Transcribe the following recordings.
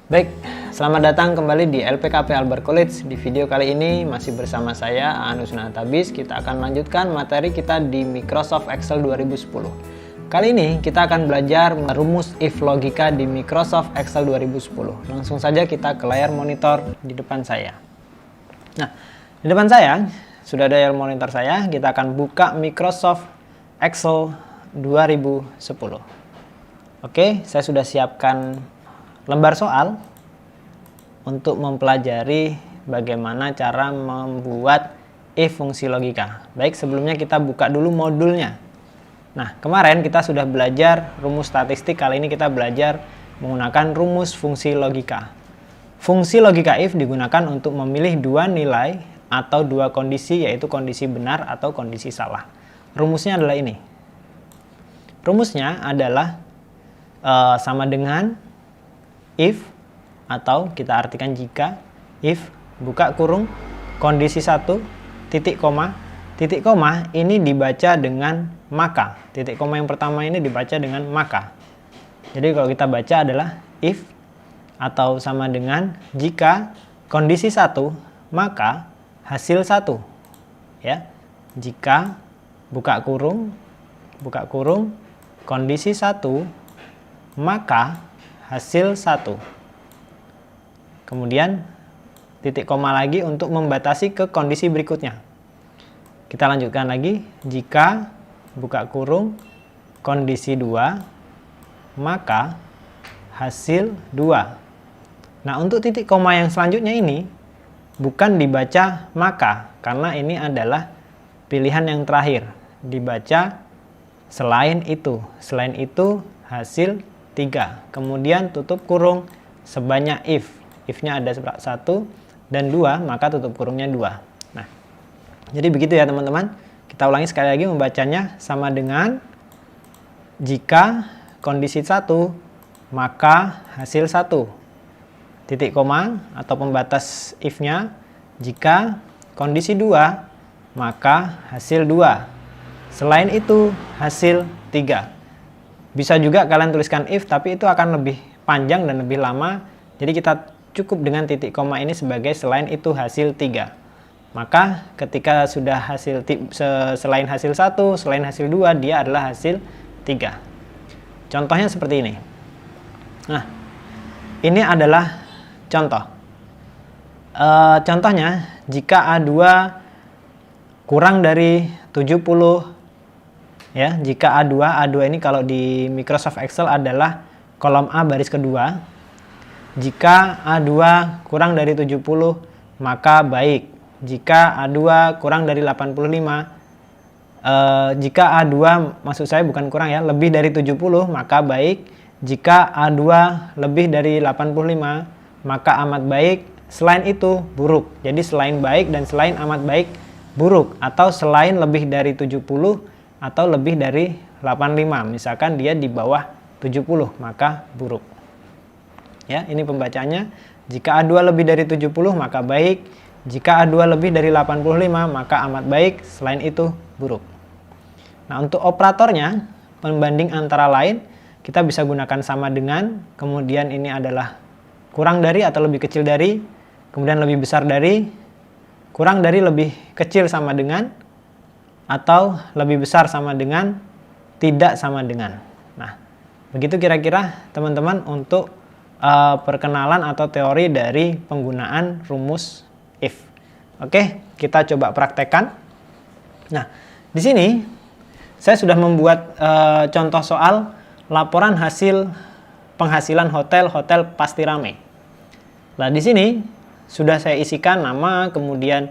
Baik, selamat datang kembali di LPKP Albert College. Di video kali ini masih bersama saya, Anus Natabis. Kita akan lanjutkan materi kita di Microsoft Excel 2010. Kali ini kita akan belajar rumus if logika di Microsoft Excel 2010. Langsung saja kita ke layar monitor di depan saya. Nah, di depan saya sudah ada layar monitor saya. Kita akan buka Microsoft Excel 2010. Oke, saya sudah siapkan lembar soal untuk mempelajari bagaimana cara membuat if fungsi logika. Baik, sebelumnya kita buka dulu modulnya. Nah, kemarin kita sudah belajar rumus statistik, kali ini kita belajar menggunakan rumus fungsi logika. Fungsi logika if digunakan untuk memilih dua nilai atau dua kondisi, yaitu kondisi benar atau kondisi salah. Rumusnya adalah ini. Rumusnya adalah sama dengan if, atau kita artikan jika, if, buka kurung, kondisi 1, titik koma ini dibaca dengan maka. Titik koma yang pertama ini dibaca dengan maka. Jadi kalau kita baca adalah if, atau sama dengan jika kondisi 1, maka hasil 1. Ya, jika, buka kurung, kondisi 1, maka hasil 1. Kemudian titik koma lagi untuk membatasi ke kondisi berikutnya. Kita lanjutkan lagi. Jika, buka kurung, kondisi 2, maka hasil 2. Nah, untuk titik koma yang selanjutnya ini bukan dibaca maka, karena ini adalah pilihan yang terakhir. Dibaca selain itu. Selain itu hasil 3. Kemudian tutup kurung sebanyak if. If-nya ada 1 dan 2, maka tutup kurungnya 2. Nah, jadi begitu ya teman-teman. Kita ulangi sekali lagi membacanya, sama dengan jika kondisi 1, maka hasil 1. Titik koma atau pembatas if-nya, jika kondisi 2, maka hasil 2. Selain itu hasil 3. Bisa juga kalian tuliskan if, tapi itu akan lebih panjang dan lebih lama. Jadi kita cukup dengan titik koma ini sebagai selain itu hasil 3. Maka ketika sudah selain hasil 1, selain hasil 2, dia adalah hasil 3. Contohnya seperti ini. Nah, ini adalah contoh. Contohnya, jika A2 kurang dari 70, ya, jika A2 ini kalau di Microsoft Excel adalah kolom A baris kedua. Jika A2 kurang dari 70, maka baik. Jika A2 kurang dari 85, jika A2, maksud saya bukan kurang ya, lebih dari 70, maka baik. Jika A2 lebih dari 85, maka amat baik. Selain itu, buruk. Jadi selain baik dan selain amat baik, buruk. Atau selain lebih dari 70, atau lebih dari 85, misalkan dia di bawah 70, maka buruk. Ya, ini pembacanya. Jika A2 lebih dari 70, maka baik. Jika A2 lebih dari 85, maka amat baik. Selain itu, buruk. Nah, untuk operatornya, pembanding antara lain, kita bisa gunakan sama dengan, kemudian ini adalah kurang dari atau lebih kecil dari, kemudian lebih besar dari, kurang dari lebih kecil sama dengan, atau lebih besar sama dengan, tidak sama dengan. Nah, begitu kira-kira teman-teman untuk perkenalan atau teori dari penggunaan rumus if. Oke, kita coba praktekkan. Nah, di sini saya sudah membuat contoh soal laporan hasil penghasilan hotel pasti rame. Nah, di sini sudah saya isikan nama, kemudian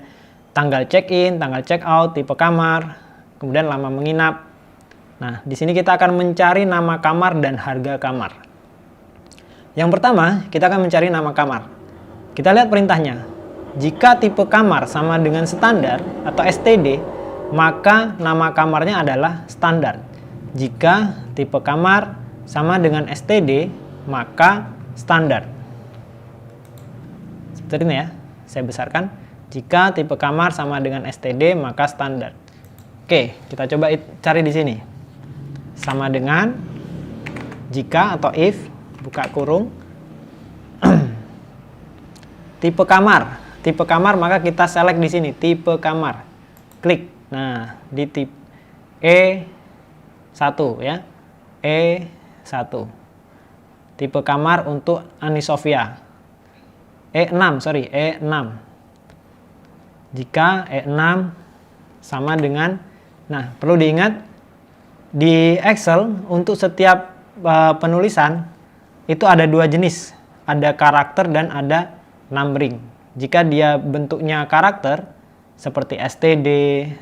tanggal check-in, tanggal check-out, tipe kamar, kemudian lama menginap. Nah, di sini kita akan mencari nama kamar dan harga kamar. Yang pertama, kita akan mencari nama kamar. Kita lihat perintahnya. Jika tipe kamar sama dengan standar atau STD, maka nama kamarnya adalah standar. Jika tipe kamar sama dengan STD, maka standar. Seperti ini ya, saya besarkan. Jika tipe kamar sama dengan STD, maka standar. Oke, kita coba cari di sini. Sama dengan jika atau if, buka kurung, tipe kamar. Tipe kamar maka kita select di sini tipe kamar. Klik. Nah, di tipe E1 ya. E1. Tipe kamar untuk Anisofia. E6, sorry, E6. Jika E6 sama dengan, nah perlu diingat di Excel untuk setiap penulisan itu ada dua jenis, ada karakter dan ada numbering. Jika dia bentuknya karakter seperti STD,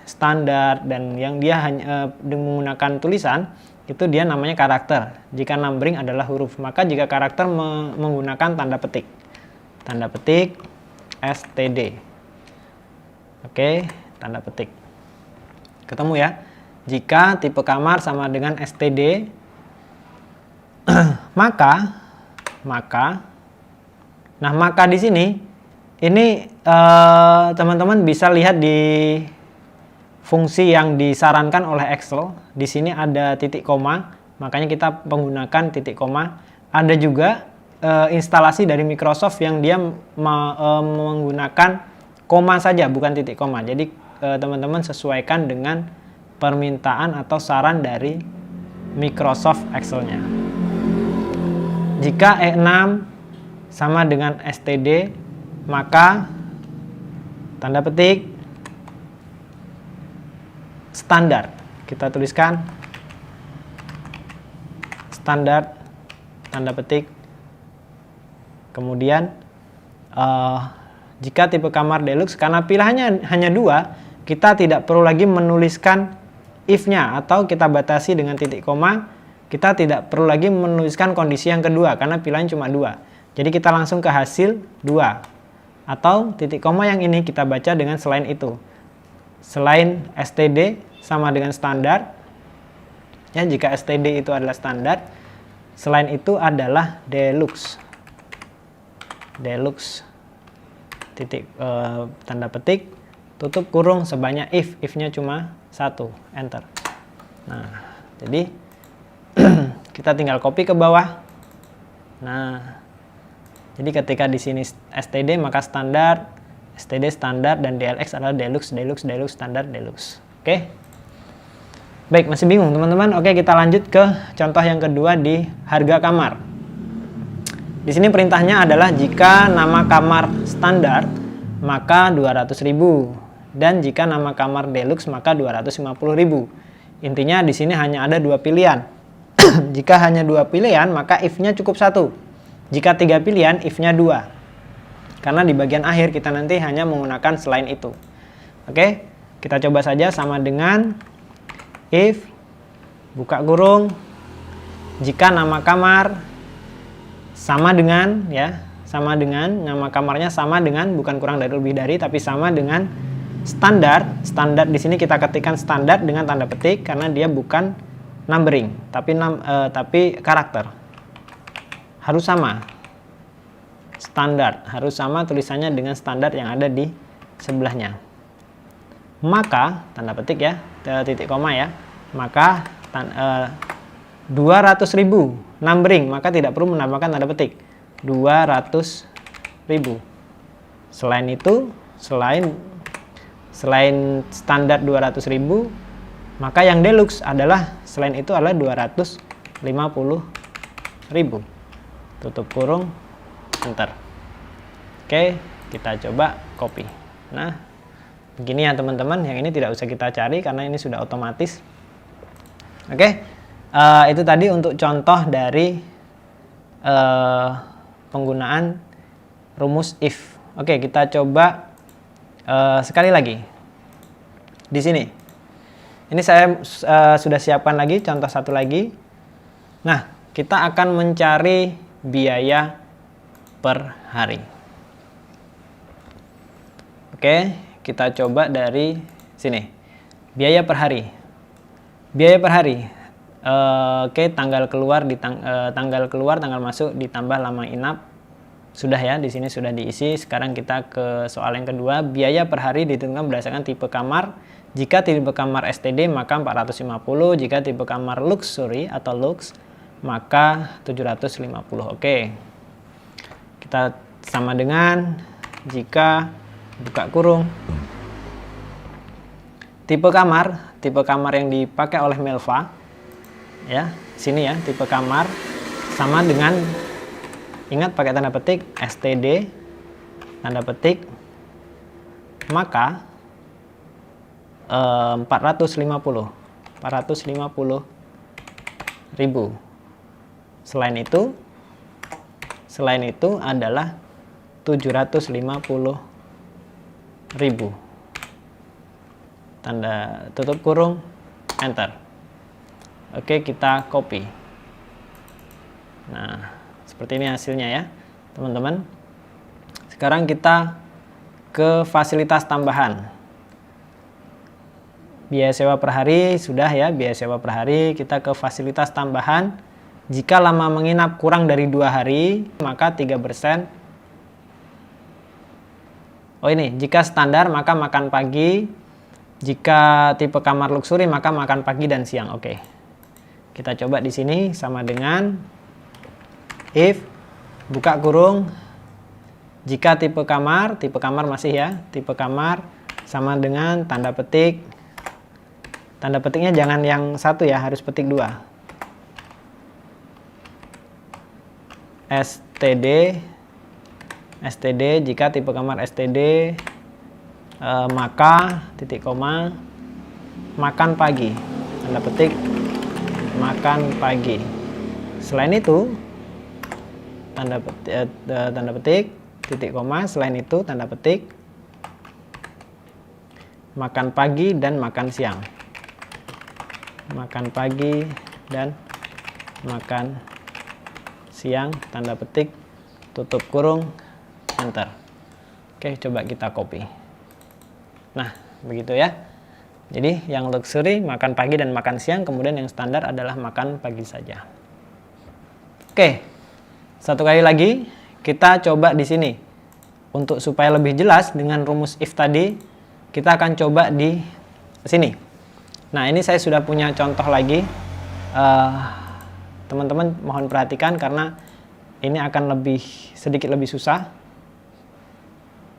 standar, dan yang dia hanya menggunakan tulisan, itu dia namanya karakter. Jika numbering adalah huruf, maka jika karakter menggunakan tanda petik. Tanda petik STD. Oke, tanda petik. Ketemu ya? Jika tipe kamar sama dengan STD, maka di sini ini teman-teman bisa lihat di fungsi yang disarankan oleh Excel. Di sini ada titik koma, makanya kita menggunakan titik koma. Ada juga instalasi dari Microsoft yang dia menggunakan koma saja, bukan titik koma. Jadi teman-teman sesuaikan dengan permintaan atau saran dari Microsoft Excel-nya. Jika E6 sama dengan STD, maka tanda petik standar. Kita tuliskan standar, tanda petik. Kemudian jika tipe kamar deluxe, karena pilihannya hanya dua, kita tidak perlu lagi menuliskan if-nya atau kita batasi dengan titik koma. Kita tidak perlu lagi menuliskan kondisi yang kedua karena pilihan cuma dua. Jadi kita langsung ke hasil 2. Atau titik koma yang ini kita baca dengan selain itu. Selain STD sama dengan standar. Ya, jika STD itu adalah standar, selain itu adalah deluxe. Deluxe. Titik tanda petik, tutup kurung sebanyak if-nya cuma 1, enter. Nah, jadi kita tinggal copy ke bawah. Nah, jadi ketika di sini STD maka standar, STD standar, dan DLX adalah deluxe, deluxe, deluxe, standar, deluxe. Oke. Baik, masih bingung teman-teman? Oke, kita lanjut ke contoh yang kedua di harga kamar. Di sini perintahnya adalah jika nama kamar standar maka 200.000 dan jika nama kamar deluxe maka 250.000. Intinya di sini hanya ada dua pilihan. Jika hanya dua pilihan maka if-nya cukup 1. Jika 3 pilihan if-nya 2. Karena di bagian akhir kita nanti hanya menggunakan selain itu. Oke, kita coba saja sama dengan if buka kurung jika nama kamar sama dengan, ya, sama dengan nama kamarnya sama dengan, bukan kurang dari lebih dari, tapi sama dengan standar. Standar di sini kita ketikkan standar dengan tanda petik karena dia bukan numbering, tapi karakter. Harus sama. Standar harus sama tulisannya dengan standar yang ada di sebelahnya. Maka tanda petik ya, titik koma ya. Maka 200.000 numbering, maka tidak perlu menambahkan tanda petik. 200.000. Selain itu, selain standar 200.000, maka yang deluxe adalah selain itu adalah 250.000. Tutup kurung, enter. Oke, kita coba copy. Nah, begini ya teman-teman, yang ini tidak usah kita cari karena ini sudah otomatis. Oke, itu tadi untuk contoh dari penggunaan rumus if. Oke, kita coba sekali lagi. Di sini. Ini saya sudah siapkan lagi contoh satu lagi. Nah, kita akan mencari biaya per hari. Oke, kita coba dari sini. Biaya per hari. Biaya per hari. Oke, tanggal keluar tanggal masuk ditambah lama inap. Sudah ya, di sini sudah diisi. Sekarang kita ke soal yang kedua. Biaya per hari ditentukan berdasarkan tipe kamar. Jika tipe kamar STD maka 450, jika tipe kamar luxury atau lux maka 750. Oke. Kita sama dengan jika buka kurung tipe kamar yang dipakai oleh Melva ya, sini ya, tipe kamar sama dengan, ingat pakai tanda petik STD, tanda petik, maka 450.000. Selain itu adalah 750.000. Tanda tutup kurung, enter. Oke, kita copy. Nah, seperti ini hasilnya ya, teman-teman. Sekarang kita ke fasilitas tambahan. Biaya sewa per hari sudah ya, biaya sewa per hari. Kita ke fasilitas tambahan. Jika lama menginap kurang dari 2 hari, maka 3%. Oh ini, jika standar maka makan pagi. Jika tipe kamar luxury maka makan pagi dan siang. Oke. Kita coba di sini sama dengan if buka kurung jika tipe kamar masih ya, tipe kamar sama dengan tanda petik. Tanda petiknya jangan yang satu ya, harus petik 2. STD, jika tipe kamar STD, maka titik koma makan pagi, tanda petik makan pagi. Selain itu tanda petik titik koma, selain itu tanda petik makan pagi dan makan siang. Makan pagi dan makan siang, tanda petik, tutup kurung, enter. Oke, coba kita copy. Nah, begitu ya. Jadi yang luxury makan pagi dan makan siang, kemudian yang standar adalah makan pagi saja. Oke, satu kali lagi kita coba di sini. Untuk supaya lebih jelas dengan rumus if tadi, kita akan coba di sini. Nah, ini saya sudah punya contoh lagi. Teman-teman mohon perhatikan karena ini akan sedikit lebih susah.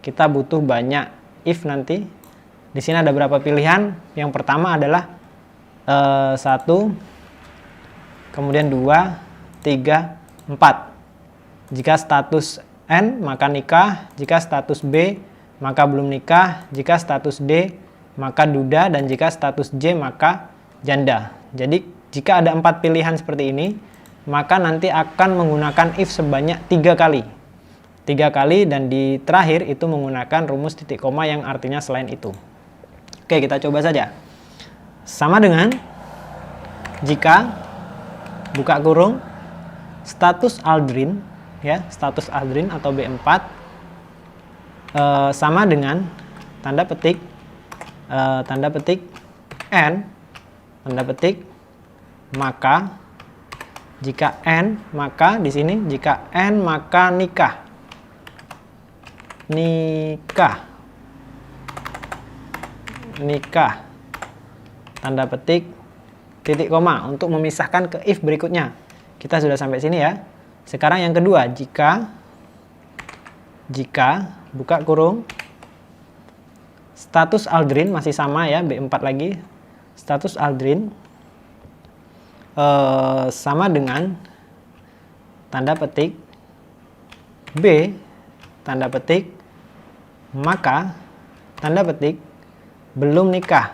Kita butuh banyak if nanti. Di sini ada berapa pilihan? Yang pertama adalah 1, kemudian 2, 3, 4. Jika status N maka nikah, jika status B maka belum nikah, jika status D maka duda, dan jika status J maka janda. Jadi jika ada 4 pilihan seperti ini, maka nanti akan menggunakan if sebanyak 3 kali. 3 kali, dan di terakhir itu menggunakan rumus titik koma yang artinya selain itu. Oke, kita coba saja. Sama dengan jika buka kurung status Aldrin ya, status Aldrin atau B4 sama dengan tanda petik N, tanda petik maka, jika N maka di sini, jika N maka nikah, tanda petik titik koma untuk memisahkan ke if berikutnya. Kita sudah sampai sini ya. Sekarang yang kedua, jika buka kurung status Aldrin masih sama ya, B4 lagi, status Aldrin sama dengan tanda petik B, tanda petik maka, tanda petik belum nikah,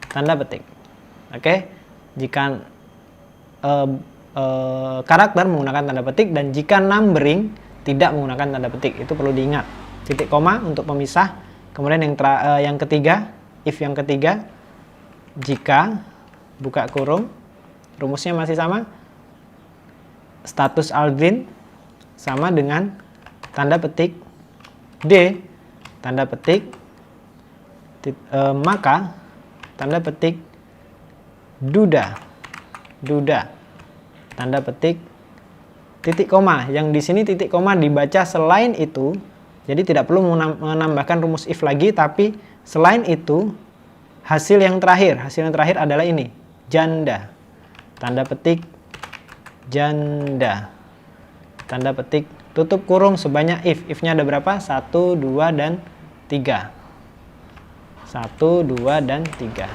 tanda petik. Oke, jika karakter menggunakan tanda petik, dan jika numbering tidak menggunakan tanda petik. Itu perlu diingat. Titik koma untuk pemisah. Kemudian yang ketiga, if yang ketiga, jika buka kurung, rumusnya masih sama, status Aldrin sama dengan tanda petik D, tanda petik maka, tanda petik duda, tanda petik titik koma. Yang di sini titik koma dibaca selain itu, jadi tidak perlu menambahkan rumus if lagi, tapi selain itu hasil yang terakhir adalah ini, janda, tanda petik janda, tanda petik, tutup kurung sebanyak if. If-nya ada berapa? 1, 2, dan 3. 1, 2, dan 3.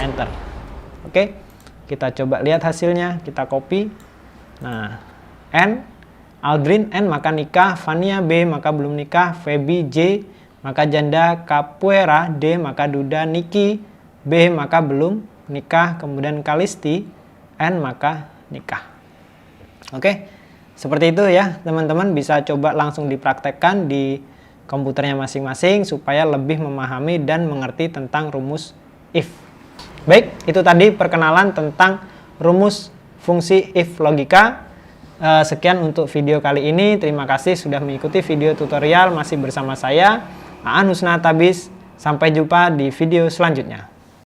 Enter. Oke, kita coba lihat hasilnya. Kita copy. Nah, N, Aldrin N maka nikah, Fania B maka belum nikah, Feby J maka janda, Capuera D maka duda, Niki B maka belum nikah, kemudian Kalisti N maka nikah. Oke, seperti itu ya teman-teman, bisa coba langsung dipraktekkan di komputernya masing-masing supaya lebih memahami dan mengerti tentang rumus if. Baik, itu tadi perkenalan tentang rumus fungsi if logika. Sekian untuk video kali ini. Terima kasih sudah mengikuti video tutorial. Masih bersama saya, Aan Husna Tabis. Sampai jumpa di video selanjutnya.